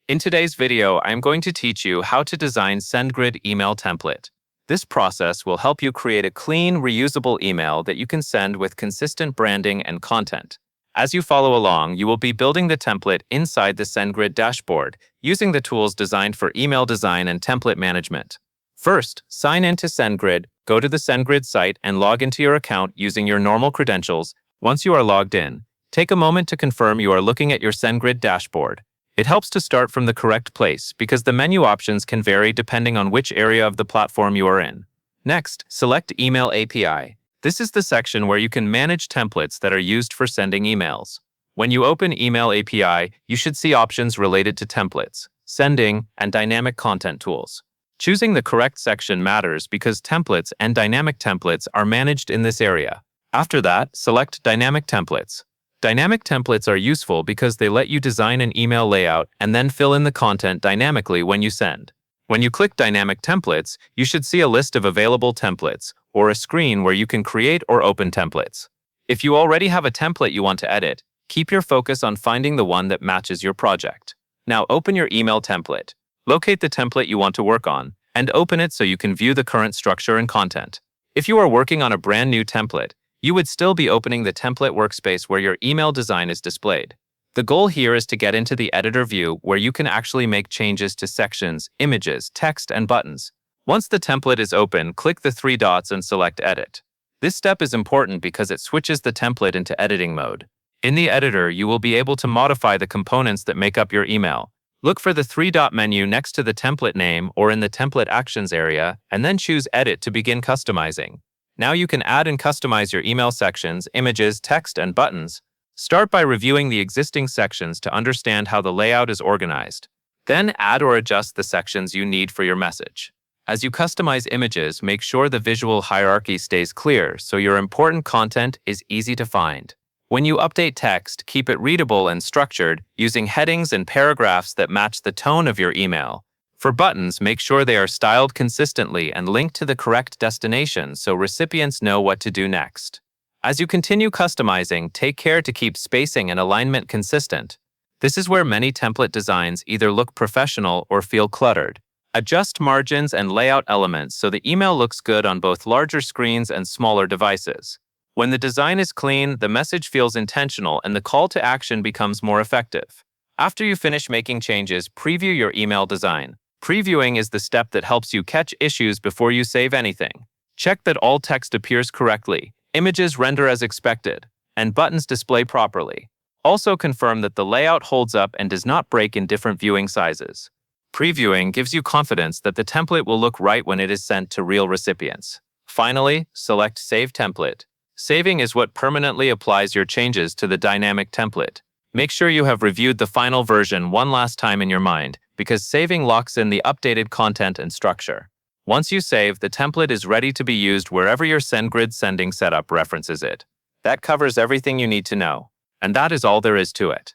In today's video, I'm going to teach you how to design Sendgrid email template. This process will help you create a clean, reusable email that you can send with consistent branding and content. As you follow along, you will be building the template inside the Sendgrid dashboard using the tools designed for email design and template management. First, sign in to Sendgrid, go to the Sendgrid site and log into your account using your normal credentials. Once you are logged in, take a moment to confirm you are looking at your Sendgrid dashboard. It helps to start from the correct place because the menu options can vary depending on which area of the platform you are in. Next, select Email API. This is the section where you can manage templates that are used for sending emails. When you open Email API, you should see options related to templates, sending, and dynamic content tools. Choosing the correct section matters because templates and dynamic templates are managed in this area. After that, select Dynamic Templates. Dynamic templates are useful because they let you design an email layout and then fill in the content dynamically when you send. When you click Dynamic Templates, you should see a list of available templates or a screen where you can create or open templates. If you already have a template you want to edit, keep your focus on finding the one that matches your project. Now open your email template. Locate the template you want to work on and open it so you can view the current structure and content. If you are working on a brand new template, you would still be opening the template workspace where your email design is displayed. The goal here is to get into the editor view where you can actually make changes to sections, images, text, and buttons. Once the template is open, click the three dots and select Edit. This step is important because it switches the template into editing mode. In the editor, you will be able to modify the components that make up your email. Look for the three-dot menu next to the template name or in the Template Actions area, and then choose Edit to begin customizing. Now you can add and customize your email sections, images, text, and buttons. Start by reviewing the existing sections to understand how the layout is organized. Then add or adjust the sections you need for your message. As you customize images, make sure the visual hierarchy stays clear so your important content is easy to find. When you update text, keep it readable and structured using headings and paragraphs that match the tone of your email. For buttons, make sure they are styled consistently and linked to the correct destination so recipients know what to do next. As you continue customizing, take care to keep spacing and alignment consistent. This is where many template designs either look professional or feel cluttered. Adjust margins and layout elements so the email looks good on both larger screens and smaller devices. When the design is clean, the message feels intentional and the call to action becomes more effective. After you finish making changes, preview your email design. Previewing is the step that helps you catch issues before you save anything. Check that all text appears correctly, images render as expected, and buttons display properly. Also confirm that the layout holds up and does not break in different viewing sizes. Previewing gives you confidence that the template will look right when it is sent to real recipients. Finally, select Save Template. Saving is what permanently applies your changes to the dynamic template. Make sure you have reviewed the final version one last time in your mind, because saving locks in the updated content and structure. Once you save, the template is ready to be used wherever your Sendgrid sending setup references it. That covers everything you need to know. And that is all there is to it.